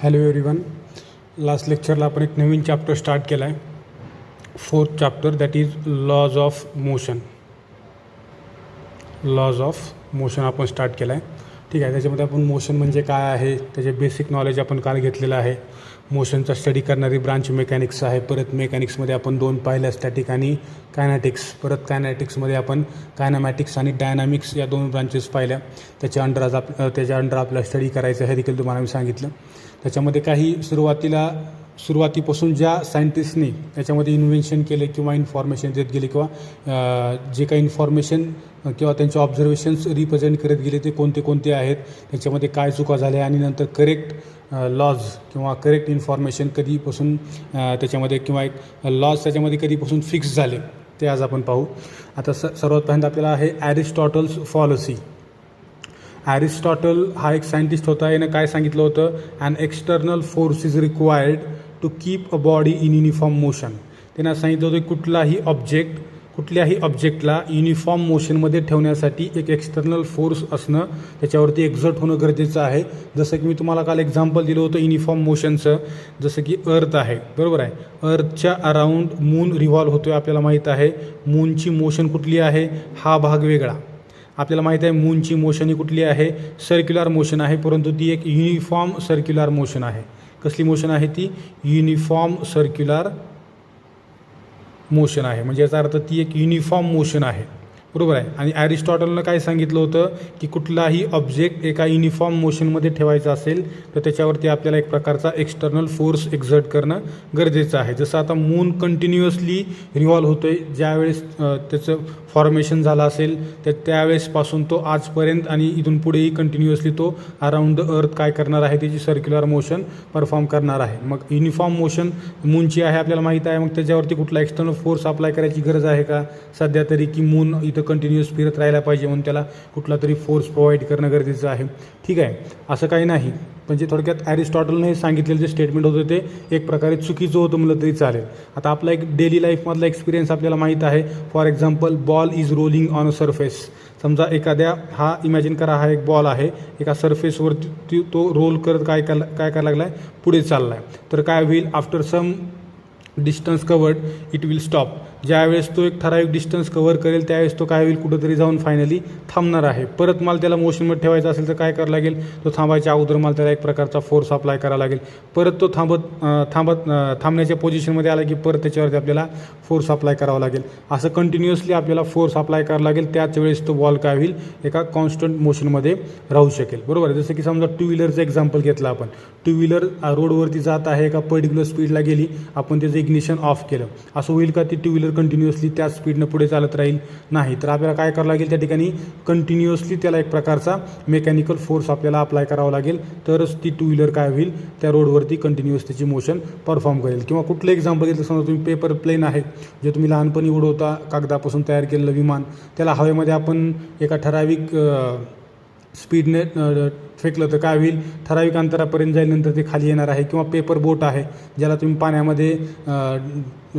Hello everyone. Last लेक्चरला आपण एक नवीन chapter start केला आहे, fourth chapter, that is laws of motion. Laws of motion आपण स्टार्ट केला आहे. ठीक आहे, त्याच्यामध्ये आपण मोशन म्हणजे काय आहे त्याचे बेसिक नॉलेज आपण काल घेतलेलं आहे. मोशनचा स्टडी करणारी ब्रांच मेकॅनिक्स आहे. परत मेकॅनिक्समध्ये आपण दोन पाहिल्या, स्टॅटिक आणि कायनॅटिक्स. परत कायनॅटिक्समध्ये आपण कायनॅमॅटिक्स आणि डायनॅमिक्स या दोन ब्रांचेस पाहिल्या. त्याच्या अंडर आपल्याला स्टडी करायचं हे देखील तुम्हाला मी सांगितलं. त्याच्यामध्ये काही सुरुवातीपासून ज्या सायंटिस्टने त्याच्यामध्ये इन्व्हेन्शन केले किंवा इन्फॉर्मेशन देत गेले किंवा जे काही इन्फॉर्मेशन किंवा त्यांचे ऑब्झर्वेशन्स रिप्रेझेंट करत गेले ते कोणते आहेत, त्याच्यामध्ये काय चुका झाल्या आणि नंतर करेक्ट लॉज किंवा करेक्ट इन्फॉर्मेशन कधीपासून त्याच्यामध्ये किंवा एक लॉज त्याच्यामध्ये कधीपासून फिक्स झाले ते आज आपण पाहू. आता सर्वात पहिल्यांदा आपल्याला आहे ॲरिस्टॉटल्स फॉलसी. ॲरिस्टॉटल हा एक सायंटिस्ट होता. यानं काय सांगितलं होतं, an external force is required to keep a body in uniform motion. त्यानं सांगितलं होतं कुठल्याही ऑब्जेक्टला युनिफॉर्म मोशनमध्ये ठेवण्यासाठी एक एक्सटर्नल फोर्स असणं, त्याच्यावरती एक्झर्ट होणं गरजेचं आहे. जसं की मी तुम्हाला काल एक्झाम्पल दिलं होतं युनिफॉर्म मोशनचं, जसं की अर्थ आहे, बरोबर आहे. अर्थच्या अराउंड मून रिव्हॉल्व होतो आहे, आपल्याला माहीत आहे. मूनची मोशन कुठली आहे, हा भाग वेगळा. आपल्याला माहीत आहे मूनची मोशन ही कुठली आहे, सर्क्युलर मोशन आहे, परंतु ती एक युनिफॉर्म सर्क्युलर मोशन आहे. कसली मोशन आहे ती, युनिफॉर्म सर्क्युलर मोशन आहे. म्हणजे याचा अर्थ ती एक युनिफॉर्म मोशन आहे, बरोबर आहे. आणि ॲरिस्टॉटलनं काय सांगितलं होतं की कुठलाही ऑब्जेक्ट एका युनिफॉर्म मोशनमध्ये ठेवायचा असेल तर त्याच्यावरती आपल्याला एक प्रकारचा एक्सटर्नल फोर्स एक्झर्ट करणं गरजेचं आहे. जसं आता मून कंटिन्युअसली रिव्हॉल्व होतो आहे, ज्यावेळेस त्याचं फॉर्मेशन झालं असेल तर त्यावेळेसपासून तो आजपर्यंत आणि इथून पुढेही कंटिन्युअसली तो अराउंड द अर्थ काय करणार आहे, त्याची सर्क्युलर मोशन परफॉर्म करणार आहे. मग युनिफॉर्म मोशन मूनची आहे आपल्याला माहीत आहे. मग त्याच्यावरती कुठला एक्सटर्नल फोर्स अप्लाय करायची गरज आहे का सध्या तरी, की मून इथं कंटिन्युअस फिरत राहायला पाहिजे म्हणून त्याला कुठला तरी फोर्स प्रोव्हाइड करणं गरजेचं आहे. ठीक आहे, असं काही नाही. म्हणजे थोडक्यात ॲरिस्टॉटलने हे सांगितलेलं जे स्टेटमेंट होतं ते एक प्रकारे चुकीचं होतं म्हणलं तरी चालेल. आता आपला एक डेली लाईफमधला एक्सपिरियन्स आपल्याला माहीत आहे. For example, ball is rolling on a surface. समजा हा इमॅजिन करा, हा एक बॉल आहे, एका सरफेसवरती तो रोल करत काय करायला लागला आहे, पुढे चालला आहे. तर काय होईल, after some distance covered it will stop. ज्यावेळेस तो एक ठराविक डिस्टन्स कव्हर करेल त्यावेळेस तो काय होईल, कुठंतरी जाऊन फायनली थांबणार आहे. परत मला त्याला मोशनमध्ये ठेवायचा असेल तर काय करावं लागेल, तो थांबायच्या अगोदर मला त्याला एक प्रकारचा फोर्स अप्लाय करावा लागेल. परत तो थांबण्याच्या पोझिशनमध्ये आला की परत त्याच्यावरती आपल्याला फोर्स अप्लाय करावा लागेल. असं कंटिन्युअसली आपल्याला फोर्स अप्लाय करावा लागेल. त्याच वेळेस तो बॉल काय होईल, एका कॉन्स्टंट मोशनमध्ये राहू शकेल, बरोबर आहे. जसं की समजा टू व्हीलरचं एक्झाम्पल घेतलं आपण. टू व्हीलर रोडवरती जात आहे, एका पर्टिक्युलर स्पीडला गेली, आपण त्याचं इग्निशन ऑफ केलं, असं होईल का ती टू व्हीलर कंटिन्युअसली त्याच स्पीडनं पुढे चालत राहील, नाही. तर आपल्याला काय करावं लागेल, त्या ठिकाणी कंटिन्युअसली त्याला एक प्रकारचा मेकॅनिकल फोर्स आपल्याला अप्लाय करावा लागेल, तरच ती टू व्हीलर काय होईल, त्या रोडवरती कंटिन्युअस त्याची मोशन परफॉर्म करेल. किंवा कुठलं एक्झाम्पल घेतलं, समजा तुम्ही पेपर प्लेन आहे, जे तुम्ही लहानपणी उडवता, कागदापासून तयार केलेलं विमान, त्याला हवेमध्ये आपण एका ठराविक स्पीडने फेकलं तर काय होईल, ठराविक अंतरापर्यंत जाईल, नंतर ते खाली येणार आहे. किंवा पेपर बोट आहे, ज्याला तुम्ही पाण्यामध्ये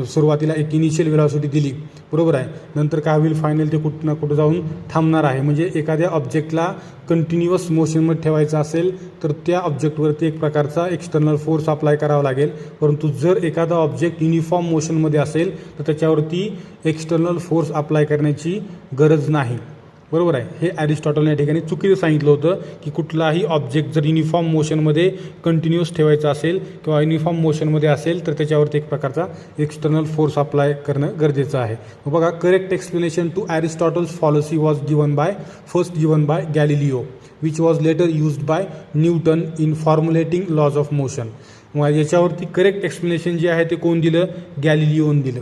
सुरुवातीला एक इनिशियल वेलॉसिटी दिली, बरोबर आहे, नंतर काय होईल, फायनल ते कुठं ना कुठं जाऊन थांबणार आहे. म्हणजे एखाद्या ऑब्जेक्टला कंटिन्युअस मोशनमध्ये ठेवायचं असेल तर त्या ऑब्जेक्टवरती एक प्रकारचा एक्सटर्नल फोर्स अप्लाय करावा लागेल. परंतु जर एखादा ऑब्जेक्ट युनिफॉर्म मोशनमध्ये असेल तर त्याच्यावरती एक्सटर्नल फोर्स अप्लाय करण्याची गरज नाही, बरोबर आहे. हे ॲरिस्टॉटलने या ठिकाणी चुकीचं सांगितलं होतं की कुठलाही ऑब्जेक्ट जर युनिफॉर्म मोशनमध्ये कंटिन्युअस ठेवायचा असेल किंवा युनिफॉर्म मोशनमध्ये असेल तर त्याच्यावरती एक प्रकारचा एक्सटर्नल फोर्स अप्लाय करणं गरजेचं आहे. बघा, correct explanation to Aristotle's fallacy was first given by Galileo, which was later used by Newton in formulating laws of motion. मग याच्यावरती करेक्ट एक्सप्लेनेशन जे आहे ते कोण दिलं, गॅलिलिओनं दिलं.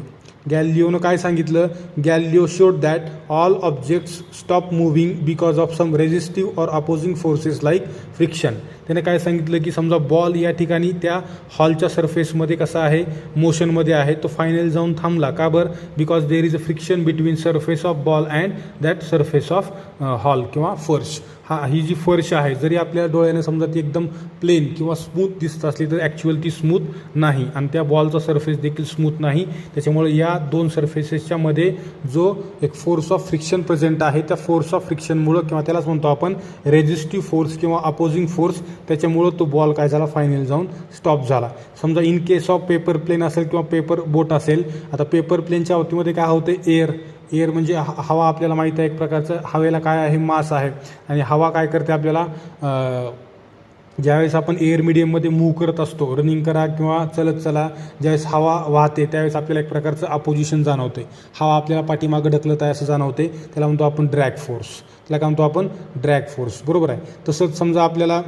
गॅलिलिओनं काय सांगितलं, Galileo showed that all objects stop moving because of some resistive or opposing forces like friction. त्याने काय सांगितलं की समजा बॉल या ठिकाणी त्या हॉलच्या सरफेसमध्ये कसा आहे, मोशनमध्ये आहे, तो फायनल जाऊन थांबला. का बरं, because there is a friction between surface of ball and that surface of hall किंवा फर्श. ही जी फर्श आहे, जरी आपल्या डोळ्याने समजा ती एकदम प्लेन किंवा स्मूथ दिसत असली तर ॲक्च्युअल ती स्मूथ नाही, आणि त्या बॉलचा सरफेस देखील स्मूथ नाही. त्याच्यामुळे या दोन सरफेसेसच्या मध्ये जो एक फोर्स ऑफ फ्रिक्शन प्रेझेंट आहे, त्या फोर्स ऑफ फ्रिक्शनमुळं किंवा त्यालाच म्हणतो आपण रेझिस्टिव्ह फोर्स किंवा अपोजिंग फोर्स, त्याच्यामुळं तो बॉल काय झाला फायनल जाऊन स्टॉप झाला. समजा in case of paper plane असेल किंवा पेपर बोट असेल, आता पेपर प्लेनच्या बाबतीमध्ये काय होतं, एअर म्हणजे हवा आपल्याला माहीत आहे एक प्रकारचं, हवेला काय आहे, मास आहे. आणि हवा काय करते आपल्याला, ज्यावेळेस आपण एअर मीडियममध्ये मूव्ह करत असतो, रनिंग करा किंवा चलत चला, ज्यावेळेस हवा वाहते त्यावेळेस आपल्याला एक प्रकारचं अपोजिशन जाणवते, हवा आपल्याला पाठीमागं ढकलत आहे असं जाणवते, त्याला म्हणतो आपण ड्रॅग फोर्स, त्याला काय म्हणतो आपण ड्रॅग फोर्स, बरोबर आहे. तसंच समजा आपल्याला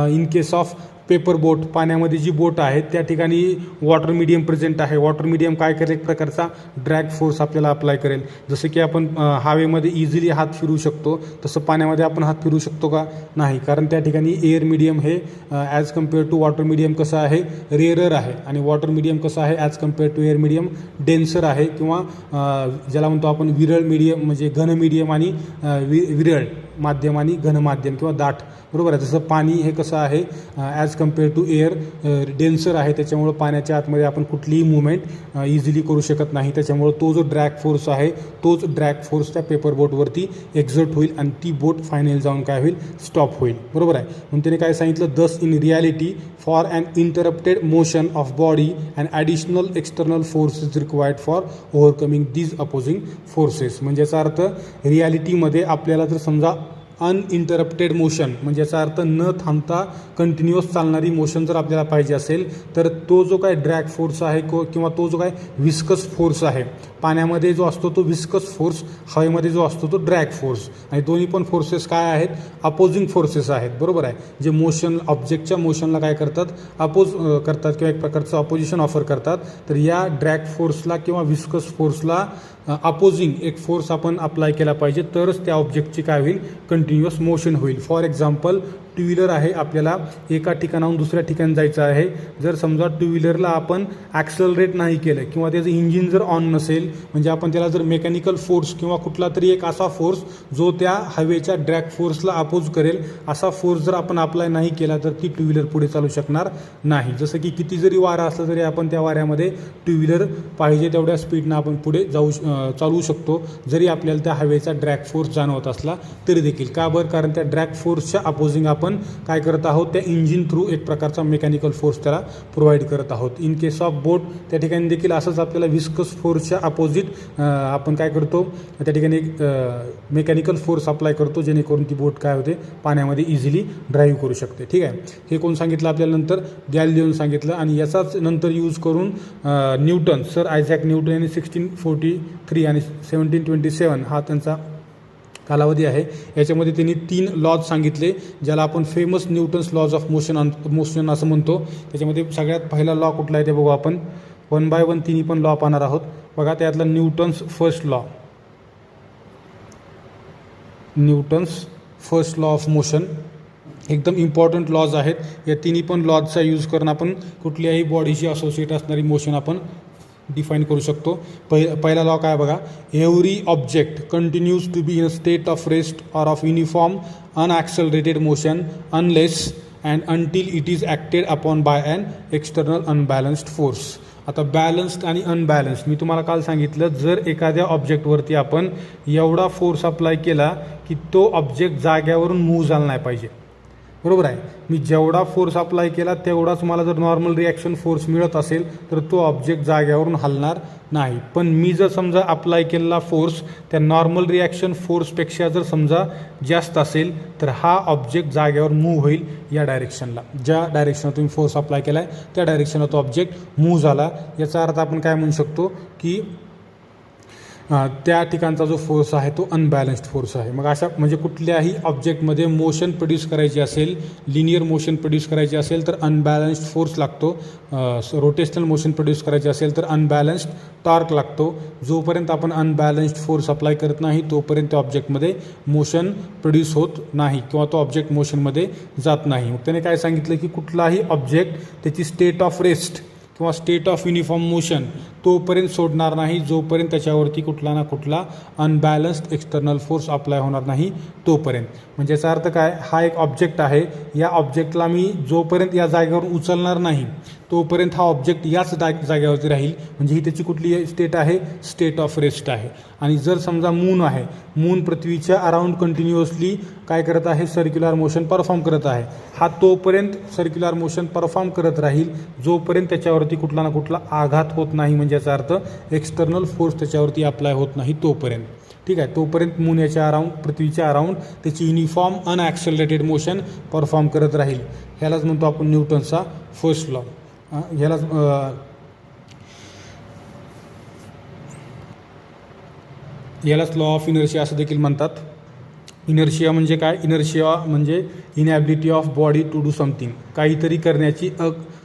इन केस ऑफ पेपर बोट, पाण्यामध्ये जी बोट आहे त्या ठिकाणी वॉटर मीडियम प्रेझेंट आहे, वॉटर मीडियम काय करेल, एक प्रकारचा ड्रॅग फोर्स आपल्याला अप्लाय करेल. जसं की आपण हवेमध्ये इझिली हात फिरू शकतो, तसं पाण्यामध्ये आपण हात फिरू शकतो का, नाही, कारण त्या ठिकाणी एअर मीडियम हे as compare to water medium कसं आहे, रेअरर आहे, आणि वॉटर मीडियम कसं आहे as compare to air medium denser आहे, किंवा ज्याला म्हणतो आपण विरळ मीडियम, म्हणजे घन मीडियम आणि विरळ माध्यम आणि घन माध्यम किंवा दाट, बरोबर आहे. जसं पाणी हे कसं आहे as compare to air denser आहे, त्याच्यामुळं पाण्याच्या आतमध्ये आपण कुठलीही मुवमेंट इझिली करू शकत नाही, त्याच्यामुळं तो जो ड्रॅग फोर्स आहे तोच ड्रॅग फोर्स त्या पेपर बोटवरती एक्झर्ट होईल आणि ती बोट फायनल जाऊन काय होईल, स्टॉप होईल, बरोबर आहे. म्हणून त्याने काय सांगितलं, thus in reality for uninterrupted motion of body and additional external force is required for overcoming these opposing forces. म्हणजे याचा अर्थ रियालिटीमध्ये आपल्याला जर समजा अनइंटरप्टेड मोशन, म्हणजे याचा अर्थ न थांबता कंटिन्युअस चालणारी मोशन जर आपल्याला पाहिजे असेल, तर तो जो काय ड्रॅग फोर्स आहे किंवा तो जो काय विस्कस फोर्स आहे, पाण्यामध्ये जो असतो तो विस्कस फोर्स, हवेमध्ये जो असतो तो ड्रॅग फोर्स, आणि दोन्ही पण फोर्सेस काय आहेत, अपोजिंग फोर्सेस आहेत, बरोबर आहे. जे मोशन ऑब्जेक्टच्या मोशनला काय करतात, अपोज करतात किंवा एक प्रकारचं अपोजिशन ऑफर करतात. तर या ड्रॅग फोर्सला किंवा विस्कस फोर्सला अपोजिंग एक फोर्स आपण अप्लाय केला पाहिजे, तरच त्या ऑब्जेक्टची काय होईल, कंटिन्युअस मोशन होईल. फॉर एक्झाम्पल, टू व्हीलर आहे, आपल्याला एका ठिकाणाहून दुसऱ्या ठिकाणी जायचं आहे. जर समजा टू व्हीलरला आपण ॲक्सलरेट नाही केलं किंवा त्याचं इंजिन जर ऑन नसेल, म्हणजे आपण त्याला जर मेकॅनिकल फोर्स किंवा कुठला तरी एक असा फोर्स जो त्या हवेच्या ड्रॅग फोर्सला अपोज करेल असा फोर्स जर आपण अप्लाय नाही केला, तर ती टू व्हीलर पुढे चालू शकणार नाही. जसं की किती जरी वारा असला तरी आपण त्या वाऱ्यामध्ये टू व्हीलर पाहिजे तेवढ्या स्पीडनं आपण पुढे चालवू शकतो, जरी आपल्याला त्या हवेचा ड्रॅग फोर्स जाणवत असला तरी देखील. का बरं, कारण त्या ड्रॅग फोर्सच्या अपोजिंग आपण काय करत आहोत, त्या इंजिन थ्रू एक प्रकारचा मेकॅनिकल फोर्स त्याला प्रोव्हाइड करत आहोत. इन केस ऑफ बोट त्या ठिकाणी देखील असंच आपल्याला विस्कस फोर्सच्या अपोजिट आपण काय करतो, त्या ठिकाणी एक मेकॅनिकल फोर्स अप्लाय करतो, जेणेकरून ती बोट काय होते, पाण्यामध्ये इझिली ड्राईव्ह करू शकते. ठीक आहे, हे कोण सांगितलं आपल्याला, नंतर गॅलिलिओने सांगितलं. आणि याचाच नंतर यूज करून न्यूटन, सर आयझॅक न्यूटन यांनी 1643 आणि 1727 हा त्यांचा कालावधी आहे, याच्यामध्ये त्यांनी 3 लॉज सांगितले, ज्याला आपण famous Newton's laws of motion असं म्हणतो. त्याच्यामध्ये सगळ्यात पहिला लॉ कुठला आहे ते बघू आपण, 1 बाय 1 तिन्ही पण लॉ पाहणार आहोत. बघा, त्यातला Newton's first law of motion, एकदम इम्पॉर्टंट लॉज आहेत. या तिन्ही पण लॉजचा यूज करून आपण कुठल्याही बॉडीशी असोसिएट असणारी मोशन आपण डिफाईन करू शकतो. पहिला लॉ काय बघा, every object continues to be in a state of rest or of uniform unaccelerated motion unless and until it is acted upon by an external unbalanced force. आता बॅलन्स्ड आणि अनबॅलन्स्ड मी तुम्हाला काल सांगितलं, जर एखाद्या ऑब्जेक्टवरती आपण एवढा फोर्स अप्लाय केला की तो ऑब्जेक्ट जाग्यावरून मूव्ह झाला नाही पाहिजे, बरोबर आहे. मी जेवढा फोर्स अप्लाय केला तेवढाच मला जर नॉर्मल रिॲक्शन फोर्स मिळत असेल तर तो ऑब्जेक्ट जाग्यावरून हलणार नाही. पण मी जर समजा अप्लाय केलेला फोर्स त्या नॉर्मल रिॲक्शन फोर्सपेक्षा जर समजा जास्त असेल, तर हा ऑब्जेक्ट जाग्यावर मूव्ह होईल या डायरेक्शनला, ज्या डायरेक्शनला तुम्ही फोर्स अप्लाय केला आहे त्या डायरेक्शनला तो ऑब्जेक्ट मूव्ह झाला. याचा अर्थ आपण काय म्हणू शकतो की त्या ठिकाणचा जो फोर्स आहे तो अनबॅलन्स्ड फोर्स आहे. मग अशा म्हणजे कुठल्याही ऑब्जेक्टमध्ये मोशन प्रोड्यूस करायची असेल, लिनियर मोशन प्रोड्यूस करायची असेल तर अनबॅलन्स्ड फोर्स लागतो. रोटेशनल मोशन प्रोड्यूस करायची असेल तर अनबॅलन्स्ड टॉर्क लागतो. जोपर्यंत आपण अनबॅलन्स्ड फोर्स अप्लाय करत नाही तोपर्यंत त्या ऑब्जेक्टमध्ये मोशन प्रोड्यूस होत नाही किंवा तो ऑब्जेक्ट मोशनमध्ये जात नाही. मग त्याने काय सांगितलं की कुठलाही ऑब्जेक्ट त्याची स्टेट ऑफ रेस्ट किंवा स्टेट ऑफ युनिफॉर्म मोशन तोपर्यंत सोडणार नाही जोपर्यंत त्याच्यावरती कुठला ना कुठला अनबॅलन्स्ड एक्सटर्नल फोर्स अप्लाय होणार नाही तोपर्यंत. म्हणजे याचा अर्थ काय, हा एक ऑब्जेक्ट आहे, या ऑब्जेक्टला मी जोपर्यंत या जागेवरून उचलणार नाही तोपर्यंत हा ऑब्जेक्ट याच जागेवरती राहील. म्हणजे ही त्याची कुठली स्टेट आहे, स्टेट ऑफ रेस्ट आहे. आणि जर समजा मून आहे, मून पृथ्वीच्या अराउंड कंटिन्युअसली काय करत आहे, सर्क्युलर मोशन परफॉर्म करत आहे, हा तोपर्यंत सर्क्युलर मोशन परफॉर्म करत राहील जोपर्यंत त्याच्यावरती कुठला ना कुठला आघात होत नाही. म्हणजे याचा अर्थ एक्सटर्नल फोर्स त्याच्यावरती अप्लाय होत नाही तोपर्यंत. ठीक आहे, तोपर्यंत मून याच्या अराउंड, पृथ्वीच्या अराउंड त्याची युनिफॉर्म अनॲक्सेलरेटेड मोशन परफॉर्म करत राहील. ह्यालाच म्हणतो आपण न्यूटनचा फर्स्ट लॉ. यालाच लॉ ऑफ इनर्शिया असं देखील म्हणतात. इनर्शिया म्हणजे काय, इनर्शिया म्हणजे inability of body to do something, काहीतरी करण्याची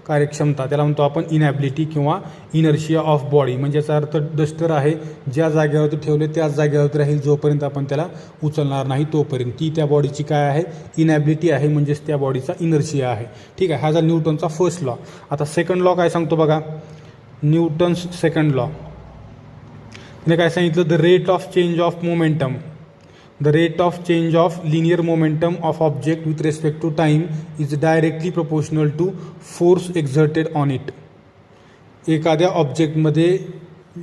कार्यक्षमता, त्याला म्हणतो आपण इनॅबिलिटी किंवा इनर्शिया ऑफ बॉडी. म्हणजे याचा अर्थ डस्टर आहे, ज्या जागेवरती ठेवले त्याच जागेवरती राहील जोपर्यंत आपण त्याला उचलणार नाही तोपर्यंत. ती त्या बॉडीची काय आहे, इनॅबिलिटी आहे, म्हणजेच त्या बॉडीचा इनर्शिया आहे. ठीक आहे, हा झाला न्यूटनचा फर्स्ट लॉ. आता सेकंड लॉ काय सांगतो बघा, न्यूटन्स सेकंड लॉ. त्याने काय सांगितलं, the rate of change of momentum, the rate of change of linear momentum of object with respect to time is directly proportional to force exerted on it. एखाद्या ऑब्जेक्टमध्ये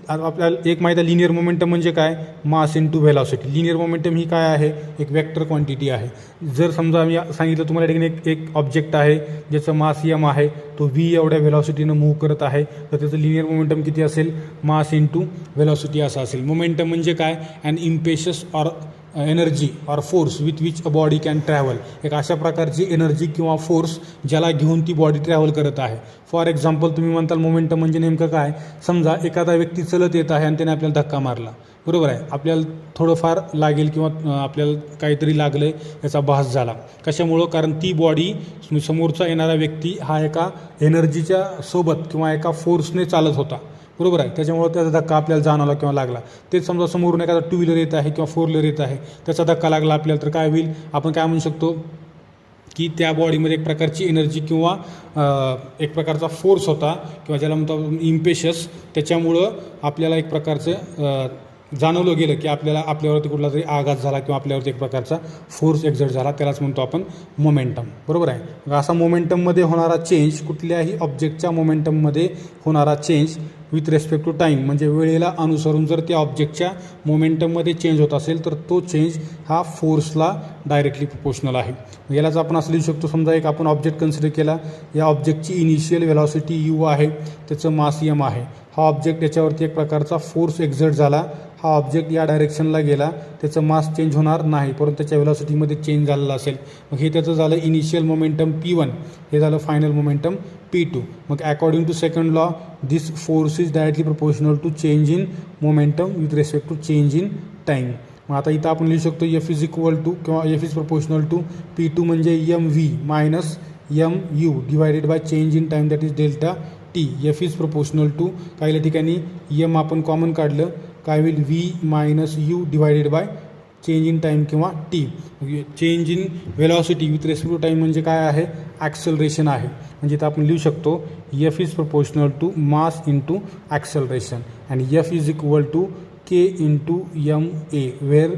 आपल्याला एक माहीत आहे, लिनियर मोमेंटम म्हणजे काय, mass into velocity. Linear momentum ही काय आहे, एक वेक्टर क्वांटिटी आहे. जर समजा मी सांगितलं तुम्हाला ठिकाणी एक ऑब्जेक्ट आहे ज्याचं मास यम आहे, तो व्ही एवढ्या व्हेलॉसिटीनं मूव्ह करत आहे, तर त्याचं लिनियर मोमेंटम किती असेल, मास इंटू व्हेलॉसिटी असं असेल. मोमेंटम म्हणजे काय, and impetus or energy or force with which a body can travel, एक अशा प्रकारची एनर्जी किंवा फोर्स ज्याला घेऊन ती बॉडी ट्रॅव्हल करत आहे. फॉर एक्झाम्पल तुम्ही म्हणताल मोमेंटम म्हणजे नेमकं काय, समजा एखादा व्यक्ती चलत येत आहे आणि त्याने आपल्याला धक्का मारला, बरोबर आहे, आपल्याला थोडंफार लागेल किंवा आपल्याला काहीतरी लागलं याचा भास झाला. कशामुळं, कारण ती बॉडी, समोरचा येणारा व्यक्ती हा एका एनर्जीच्या सोबत किंवा एका फोर्सने चालत होता, बरोबर आहे, त्याच्यामुळं त्याचा धक्का आपल्याला जाणवला किंवा लागला. तेच समजा समोरून एखादा टू व्हीलर येत आहे किंवा फोर व्हीलर येत आहे, त्याचा धक्का लागला आपल्याला, तर काय होईल, आपण काय म्हणू शकतो की त्या बॉडीमध्ये एक प्रकारची एनर्जी किंवा एक प्रकारचा फोर्स होता किंवा ज्याला म्हणतो इम्पेशस, त्याच्यामुळं आपल्याला एक प्रकारचं जाणवलं गेलं की आपल्यावरती कुठला तरी आघात झाला किंवा आपल्यावरती एक प्रकारचा फोर्स एक्झर्ट झाला, त्यालाच म्हणतो आपण मोमेंटम, बरोबर आहे. मग असा मोमेंटममध्ये होणारा चेंज, कुठल्याही ऑब्जेक्टच्या मोमेंटममध्ये होणारा change with respect to time, म्हणजे वेळेला अनुसरून जर त्या ऑब्जेक्टच्या मोमेंटममध्ये चेंज होत असेल तर तो चेंज हा फोर्सला डायरेक्टली प्रोपोर्शनल आहे. यालाच आपण असं लिहू शकतो, समजा एक आपण ऑब्जेक्ट कन्सिडर केला, या ऑब्जेक्टची इनिशियल व्हेलॉसिटी यू आहे, त्याचं मास यम आहे, हा ऑब्जेक्ट याच्यावरती एक प्रकारचा फोर्स एक्झर्ट झाला, हा ऑब्जेक्ट या डायरेक्शनला गेला, त्याचं मास चेंज होणार नाही परंतु त्याच्या व्हेलॉसिटीमध्ये चेंज झालेला असेल. मग हे त्याचं झालं इनिशियल मोमेंटम P1, हे झालं फायनल मोमेंटम P2. मग according to second law this force is directly proportional to change in momentum with respect to change in time. मग आता इथं आपण लिहू शकतो F इज इक्वल टू किंवा F is proportional to P2 म्हणजे mv minus mu divided by change in time, that is delta T. F is proportional to, काही ठिकाणी m आपण कॉमन काढलं, काय होईल, v minus U divided by change in time किंवा T. Change in velocity with respect to time म्हणजे काय आहे, ॲक्सेलरेशन आहे. म्हणजे इथं आपण लिहू शकतो F is proportional to mass into acceleration and F is equal to k into ma, where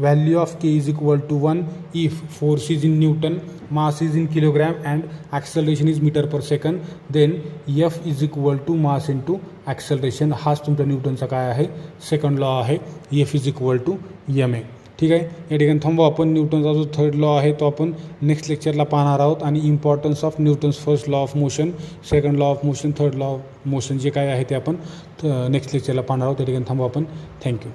value of k is equal to 1 if force is in Newton, mass is in kilogram and acceleration is meter per second, then F is equal to mass into acceleration. हाच तुमचा न्यूटनचा काय आहे, second law आहे, F is equal to ma. ठीक आहे, या ठिकाणी थांबू आपण. न्यूटनचा जो थर्ड लॉ आहे तो आपण नेक्स्ट लेक्चरला पाहणार आहोत आणि importance of Newton's first law of motion, second law of motion, third law of motion जे काय आहे ते आपण नेक्स्ट लेक्चरला पाहणार आहोत. या ठिकाणी थांबू आपण. थँक्यू.